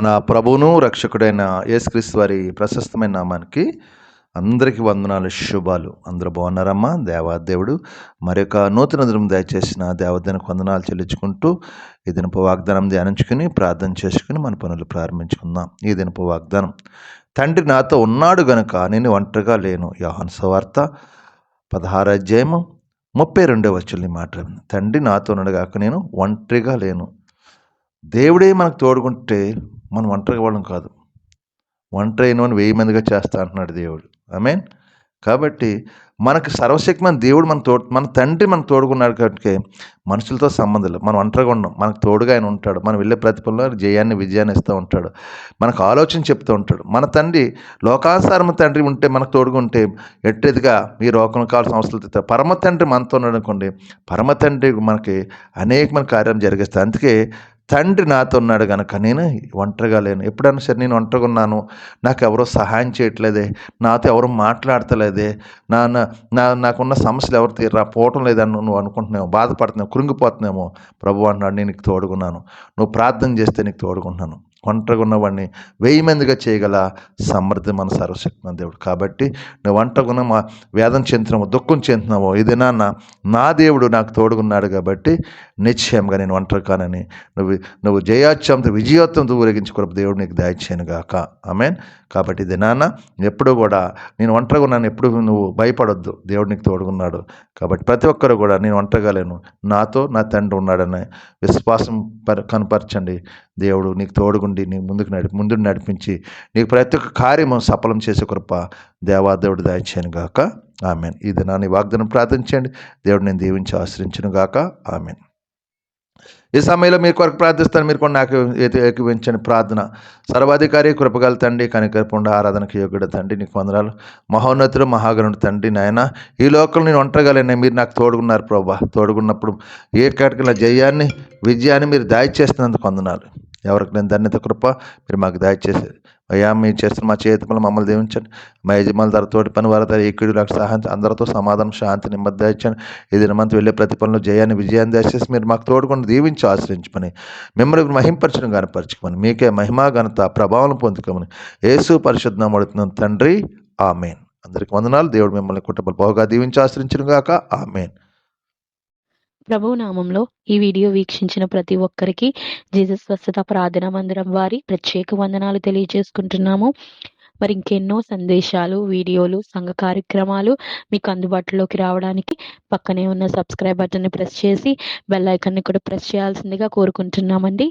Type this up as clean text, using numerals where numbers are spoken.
మన ప్రభువును రక్షకుడైన యేసుక్రీస్తు వారి ప్రశస్తమైన నామానికి అందరికీ వందనాలు, శుభాలు. అందరూ బాగున్నారమ్మా? దేవాదేవుడు మరొక నూతన దినం దయచేసిన దేవదేవునికి వందనాలు చెల్లించుకుంటూ ఈ దినపు వాగ్దానం ధ్యానించుకుని ప్రార్థన చేసుకుని మన పనులు ప్రారంభించుకుందాం. ఈ దినపు వాగ్దానం: తండ్రి నాతో ఉన్నాడు గనుక నేను ఒంటరిగా లేను. యోహాను సువార్త 16:32 మాట్లాడింది. తండ్రి నాతో ఉన్నాడు గాక నేను ఒంటరిగా లేను. దేవుడే మనకు తోడుకుంటే మనం ఒంటరిగా వాళ్ళం కాదు. ఒంటరి అయిన 1000 మందిగా చేస్తా అంటున్నాడు దేవుడు. ఆమేన్. కాబట్టి మనకు సర్వశక్తిమైన దేవుడు మన తండ్రి మనకు తోడుకున్నాడు. కాబట్టి మనుషులతో సంబంధం లేదు. మనం ఒంటరిగా ఉన్నాం. మనకు తోడుగా ఆయన ఉంటాడు. మనం వెళ్ళే ప్రతి పనిలో జయాన్ని విజయాన్ని ఇస్తూ ఉంటాడు. మనకు ఆలోచన చెప్తూ ఉంటాడు. మన తండ్రి లోకానుసారమైన తండ్రి ఉంటే మనకు తోడుగా ఉంటే ఎట్టేదిగా ఈ లోకంలో కావాల్సిన అవసరం తెస్తారు. పరమ తండ్రి మనతో ఉన్నాడు అనుకోండి, పరమ తండ్రి మనకి అనేకమైన కార్యాలు జరిగిస్తాయి. అందుకే తండ్రి నాతో ఉన్నాడు కనుక నేను ఒంటరిగా లేను. ఎప్పుడైనా సరే నేను ఒంటరిగా ఉన్నాను, నాకు ఎవరో సహాయం చేయట్లేదే, నాతో ఎవరు మాట్లాడతలేదే, నాకున్న సమస్యలు ఎవరు పోవటం లేదని నువ్వు అనుకుంటున్నావు, బాధపడుతున్నావు, కృంగిపోతున్నామో, ప్రభు అంటున్నాడు నేను నీకు తోడుకున్నాను. నువ్వు ప్రార్థన చేస్తే నీకు తోడుకుంటున్నాను. ఒంటరిగా ఉన్నవాడిని 1000 మందిగా చేయగల సమర్థి మన సర్వశక్తిమైన దేవుడు. కాబట్టి నువ్వు ఒంటరిగా మా వేదన చెందుతున్నామో, దుఃఖం చెందుతున్నామో, ఇదేనా నా దేవుడు నాకు తోడుకున్నాడు కాబట్టి నిశ్చయంగా నేను ఒంటరి కానని నువ్వు జయాత్యంతో విజయోత్తంతో ఊరేగించుకోవడం దేవుడు నీకు దయచేయను గాక. ఆమేన్. కాబట్టి ఇది నాన్న ఎప్పుడు కూడా నేను ఒంటరిగా ఉన్నాను, ఎప్పుడు నువ్వు భయపడొద్దు. దేవుడు నీకు తోడుకున్నాడు. కాబట్టి ప్రతి ఒక్కరు కూడా నేను ఒంటరిగా లేను, నాతో నా తండ్రి ఉన్నాడని విశ్వాసం కనపరచండి. దేవుడు నీకు తోడుగుండి నీ ముందు నడిపించి నీకు ప్రతి ఒక్క కార్యము సఫలం చేసే కృప దేవాదేవుడు దయచేయను గాక. ఆమెన్. ఇది నా నీ వాగ్దానం ప్రార్థించండి. దేవుడు నేను దీవించి ఆశ్రయించును గాక. ఆమెన్. ఈ సమయంలో మీ కొరకు ప్రార్థిస్తాను. మీరు కూడా నాకు ఏకీవించండి ప్రార్థన. సర్వాధికారి కృపగల తండ్రి, కనికరపుండ ఆరాధనకు యోగ్యుడ తండ్రి, నీకు వందనాలు. మహోన్నతుడు మహాగణుడు తండ్రి, నాయన ఈ లోకంలో నేను ఒంటరిగానే మీరు నాకు తోడుగున్నారు ప్రభా. తోడుగున్నప్పుడు ఏ కాటికల జయాన్ని విజయాన్ని మీరు దయచేస్తున్నందుకు వందనాలు. ఎవరికి నేను ధన్యత కృప మీరు మాకు దయచేసేది అయ్యా. మీరు చేస్తున్న మా చేతి పనులు మమ్మల్ని దీవించండి. మా యజమానుల ధర తోటి పని వారి ధర ఏకీడు నాకు సహాయం, అందరితో సమాధానం శాంతి నెమ్మది దయచండి. ఇది మంత్ వెళ్ళే ప్రతి పనులు జయాన్ని విజయాన్ని దయచేసి మీరు మాకు తోడుకొని దీవించి ఆశ్రయించమని, మిమ్మల్ని మహింపరచడం కనపరచుకోమని, మీకే మహిమా ఘనత ప్రభావం పొందుకోమని యేసు పరిశుద్ధ నామమున అడుగుతున్నాను తండ్రి. ఆమెన్. అందరికి వందనాలు. దేవుడు మిమ్మల్ని కుటుంబాలు బాగా దీవించి ఆశ్రయించును గాక. ఆమెన్. ప్రభువు నామంలో ఈ వీడియో వీక్షించిన ప్రతి ఒక్కరికి జీసస్ స్వస్థత ప్రార్థనా మందిరం వారి ప్రత్యేక వందనాలు తెలియజేసుకుంటున్నాము. మరి ఇంకెన్నో సందేశాలు, వీడియోలు, సంఘ కార్యక్రమాలు మీకు అందుబాటులోకి రావడానికి పక్కనే ఉన్న సబ్స్క్రైబ్ బటన్ని ప్రెస్ చేసి బెల్ ఐకాన్ని కూడా ప్రెస్ చేయాల్సిందిగా కోరుకుంటున్నామండి.